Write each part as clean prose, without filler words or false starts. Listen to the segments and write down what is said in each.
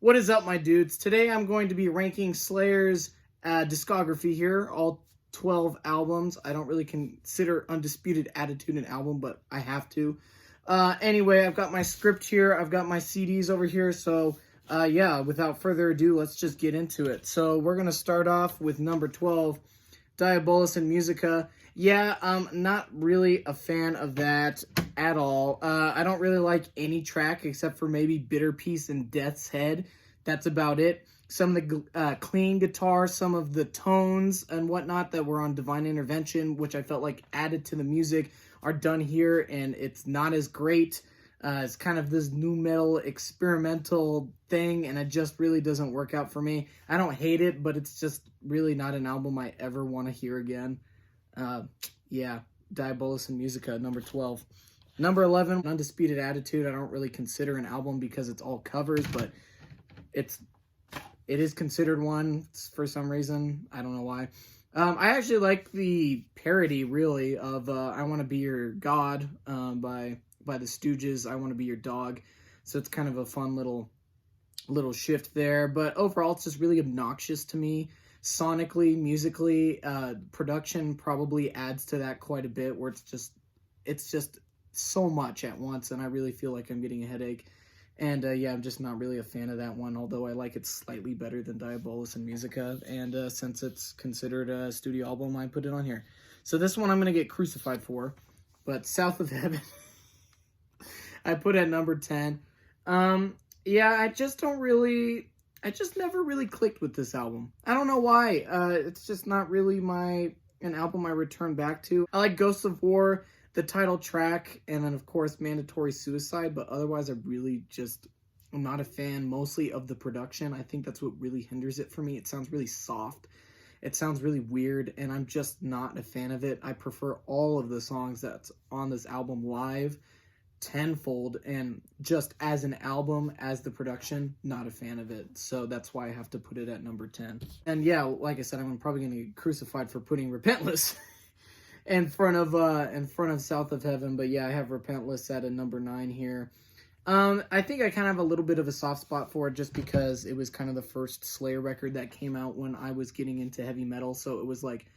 What is up, my dudes? Today I'm going to be ranking Slayer's discography here, all 12 albums. I don't really consider Undisputed Attitude an album, but I have to. Anyway, I've got my script here. I've got my CDs over here. So, yeah, without further ado, let's just get into it. So we're going to start off with number 12, Diabolus in Musica. Yeah, I'm not really a fan of that at all. I don't really like any track except for maybe Bitter Peace and Death's Head. That's about it. Some of the clean guitar, some of the tones and whatnot that were on Divine Intervention, which I felt like added to the music, are done here, and it's not as great. It's kind of this new metal experimental thing, and it just really doesn't work out for me. I don't hate it, but it's just really not an album I ever want to hear again. Yeah, Diabolus in Musica, number 12. Number 11, Undisputed Attitude. I don't really consider an album because it's all covers, but it is considered one for some reason. I don't know why. I actually like the parody, really, of I Want to Be Your God by the Stooges, I Want to Be Your Dog. So it's kind of a fun little shift there. But overall, it's just really obnoxious to me. Sonically, musically, production probably adds to that quite a bit, where it's just so much at once, and I really feel like I'm getting a headache. And yeah, I'm just not really a fan of that one, although I like it slightly better than Diabolus in Musica. And since it's considered a studio album, I put it on here. So this one I'm going to get crucified for, but South of Heaven, I put at number 10. Yeah, I just never really clicked with this album. I don't know why. It's just not really an album I return back to. I like Ghosts of War, the title track, and then, of course, Mandatory Suicide, but otherwise I'm not a fan, mostly of the production. I think that's what really hinders it for me. It sounds really soft. It sounds really weird, and I'm just not a fan of it. I prefer all of the songs that's on this album live tenfold, and just as an album, as the production, not a fan of it. So that's why I have to put it at number 10. And yeah, like I said, I'm probably going to get crucified for putting Repentless in front of South of Heaven. But yeah, I have Repentless at a number 9 here. I think I kind of have a little bit of a soft spot for it just because it was kind of the first Slayer record that came out when I was getting into heavy metal. So it was like,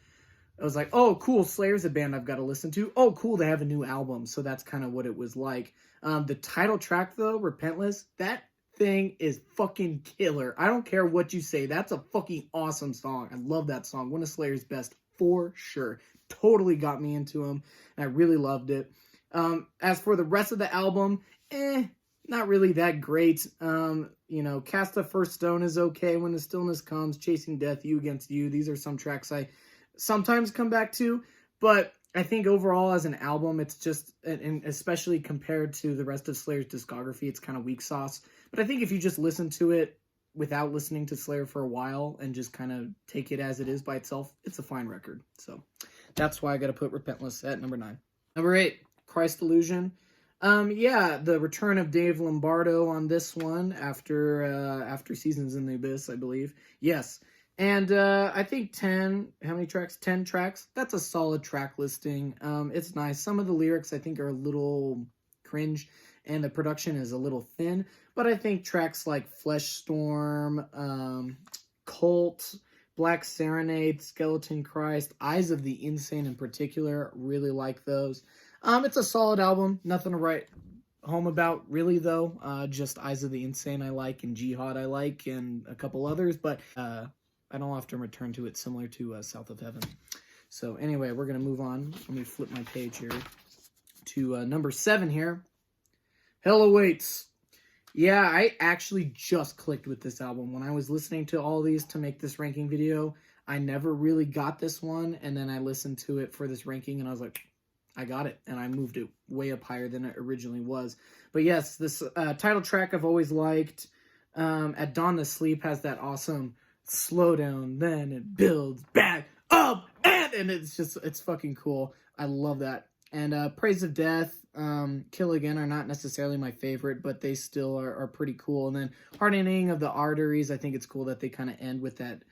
oh, cool, Slayer's a band I've got to listen to. Oh, cool, they have a new album. So that's kind of what it was like. The title track, though, Repentless, that thing is fucking killer. I don't care what you say. That's a fucking awesome song. I love that song. One of Slayer's best, for sure. Totally got me into them, and I really loved it. As for the rest of the album, not really that great. Cast the First Stone is okay. When the Stillness Comes, Chasing Death, You Against You. These are some tracks I sometimes come back to, but I think overall as an album, it's just, and especially compared to the rest of Slayer's discography, it's kind of weak sauce. But I think if you just listen to it without listening to Slayer for a while and just kind of take it as it is by itself, it's a fine record. So that's why I got to put Repentless at number 9. Number 8, Christ Illusion. Yeah, the return of Dave Lombardo on this one after Seasons in the Abyss, I believe. Yes. And I think 10, how many tracks? 10 tracks. That's a solid track listing. It's nice. Some of the lyrics I think are a little cringe, and the production is a little thin. But I think tracks like Flesh Storm, Cult, Black Serenade, Skeleton Christ, Eyes of the Insane in particular, really like those. It's a solid album. Nothing to write home about, really, though. Just Eyes of the Insane I like, and Jihad I like, and a couple others. But I don't often return to it, similar to South of Heaven. So anyway, we're going to move on. Let me flip my page here to number 7 here. Hell Awaits. Yeah, I actually just clicked with this album. When I was listening to all these to make this ranking video, I never really got this one. And then I listened to it for this ranking, and I was like, I got it. And I moved it way up higher than it originally was. But yes, this title track I've always liked. At Dawn to Sleep has that awesome slow down, then it builds back up, and it's fucking cool. I love that. And Praise of Death, Kill Again are not necessarily my favorite, but they still are pretty cool. And then Hardening of the Arteries, I think it's cool that they kind of end with that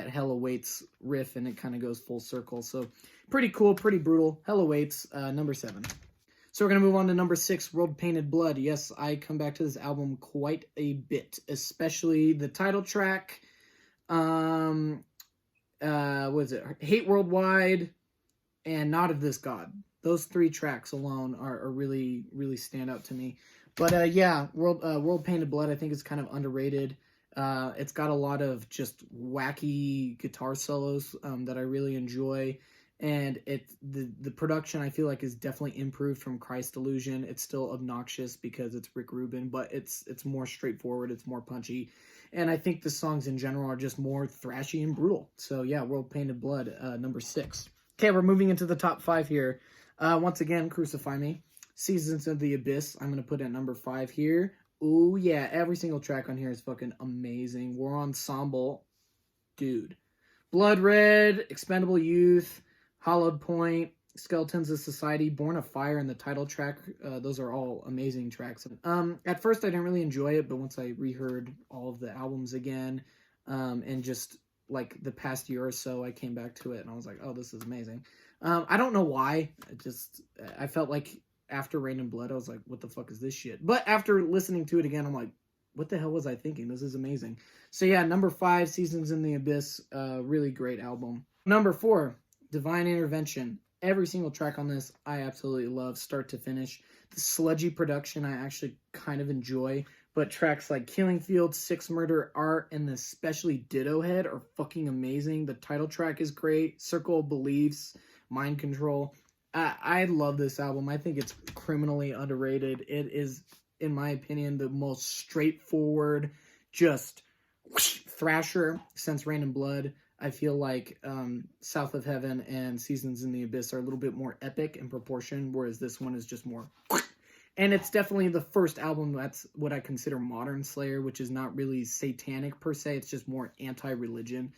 Hell Awaits riff, and it kind of goes full circle. So pretty cool, pretty brutal. Hell Awaits, number 7. So we're going to move on to number 6, World Painted Blood. Yes, I come back to this album quite a bit, especially the title track. What is it? Hate Worldwide and Not of This God. Those 3 tracks alone are really, really stand out to me. But yeah, World Painted Blood, I think is kind of underrated. It's got a lot of just wacky guitar solos that I really enjoy. And the production, I feel like, is definitely improved from Christ Illusion. It's still obnoxious because it's Rick Rubin, but it's more straightforward, it's more punchy. And I think the songs in general are just more thrashy and brutal. So yeah, World Painted Blood, number 6. Okay, we're moving into the top 5 here. Once again, Crucify Me. Seasons of the Abyss, I'm going to put at number 5 here. Oh yeah, every single track on here is fucking amazing. War Ensemble, dude. Blood Red, Expendable Youth, Hollowed Point, Skeletons of Society, Born of Fire, and the title track. Those are all amazing tracks. At first, I didn't really enjoy it, but once I reheard all of the albums again, and just like the past year or so, I came back to it, and I was like, oh, this is amazing. I don't know why. I felt like after Rain and Blood, I was like, what the fuck is this shit? But after listening to it again, I'm like, what the hell was I thinking? This is amazing. So yeah, number 5, Seasons in the Abyss, really great album. Number 4, Divine Intervention. Every single track on this, I absolutely love, start to finish. The sludgy production, I actually kind of enjoy. But tracks like Killing Field, Six Murder Art, and especially Ditto Head are fucking amazing. The title track is great. Circle of Beliefs, Mind Control. I love this album. I think it's criminally underrated. It is, in my opinion, the most straightforward, just thrasher since Rain and Blood. I feel like South of Heaven and Seasons in the Abyss are a little bit more epic in proportion, whereas this one is just more... And it's definitely the first album that's what I consider modern Slayer, which is not really satanic per se. It's just more anti-religion.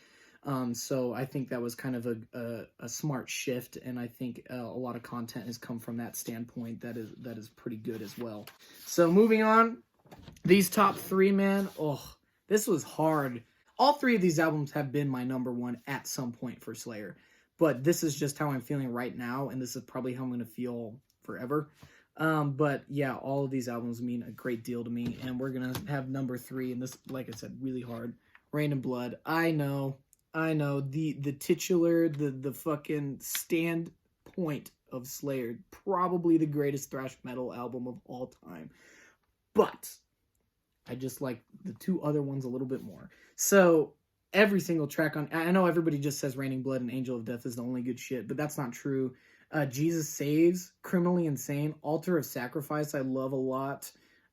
So I think that was kind of a smart shift, and I think a lot of content has come from that standpoint that is pretty good as well. So moving on, these top 3, man, oh, this was hard. All 3 of these albums have been my number 1 at some point for Slayer, but this is just how I'm feeling right now, and this is probably how I'm going to feel forever. But yeah, all of these albums mean a great deal to me, and we're going to have number 3, and this, like I said, really hard. Rain and Blood. I know, the titular, the fucking standpoint of Slayer, probably the greatest thrash metal album of all time, but I just like the 2 other ones a little bit more. So every single track on, I know everybody just says Raining Blood and Angel of Death is the only good shit, but that's not true. Jesus Saves, Criminally Insane, Altar of Sacrifice, I love a lot.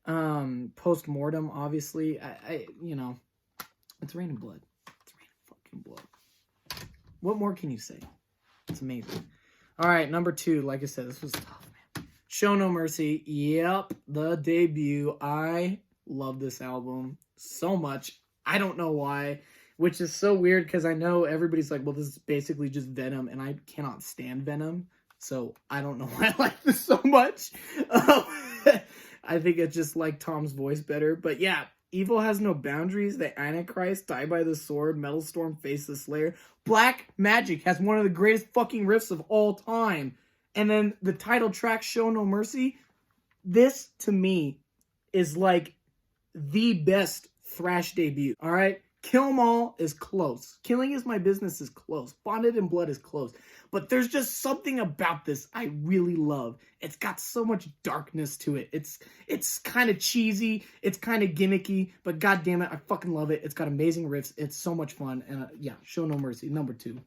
Postmortem, obviously, I you know, it's Raining Blood. It's Raining fucking Blood. What more can you say? It's amazing. All right, number 2, like I said, this was tough, man. Show No Mercy, yep, the debut. I love this album so much. I don't know why, which is so weird because I know everybody's like, well, this is basically just Venom, and I cannot stand Venom. So I don't know why I like this so much. I think I just like Tom's voice better. But yeah, Evil Has No Boundaries, The Antichrist, Die by the Sword, Metal Storm, Face the Slayer. Black Magic has one of the greatest fucking riffs of all time. And then the title track, Show No Mercy. This, to me, is like the best thrash debut. All right? Kill 'Em All is close. Killing Is My Business is close. Bonded in Blood is close. But there's just something about this I really love. It's got so much darkness to it. It's kind of cheesy. It's kind of gimmicky. But god damn it, I fucking love it. It's got amazing riffs. It's so much fun. And yeah, Show No Mercy, number 2.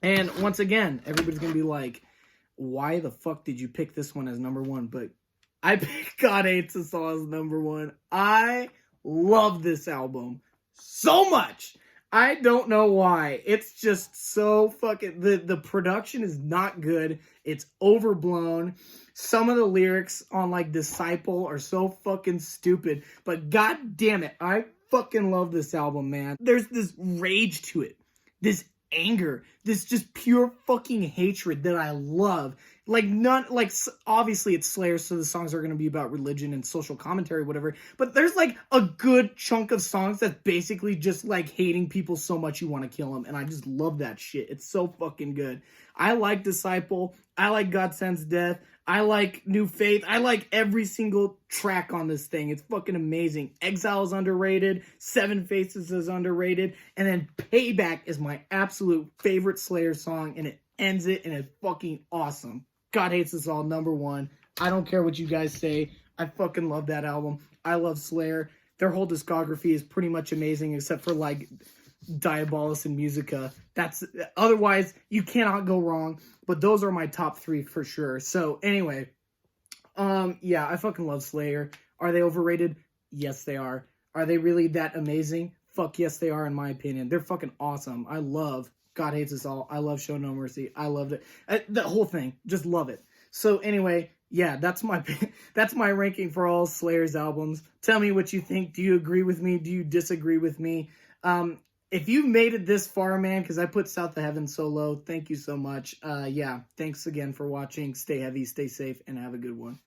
And once again, everybody's going to be like, why the fuck did you pick this one as number 1? But I picked God Hates Us All as number 1. I love this album so much. I don't know why. It's just so fucking... The production is not good. It's overblown. Some of the lyrics on, like, Disciple are so fucking stupid. But god damn it, I fucking love this album, man. There's this rage to it. This anger. This just pure fucking hatred that I love. Like, obviously it's Slayer, so the songs are going to be about religion and social commentary, whatever. But there's, like, a good chunk of songs that's basically just, like, hating people so much you want to kill them. And I just love that shit. It's so fucking good. I like Disciple. I like God Sends Death. I like New Faith. I like every single track on this thing. It's fucking amazing. Exile is underrated. Seven Faces is underrated. And then Payback is my absolute favorite Slayer song, and it ends it, and it's fucking awesome. God Hates Us All, #1. I don't care what you guys say. I fucking love that album. I love Slayer. Their whole discography is pretty much amazing, except for like Diabolus and Musica. That's otherwise you cannot go wrong. But those are my top 3 for sure. So anyway, yeah, I fucking love Slayer. Are they overrated? Yes, they are. Are they really that amazing? Fuck yes, they are. In my opinion, they're fucking awesome. I love God Hates Us All. I love Show No Mercy. I loved it. The whole thing, just love it. So anyway, yeah, that's my ranking for all Slayer's albums. Tell me what you think. Do you agree with me? Do you disagree with me? If you've made it this far, man, because I put South of Heaven so low, thank you so much. Yeah, thanks again for watching. Stay heavy, stay safe, and have a good one.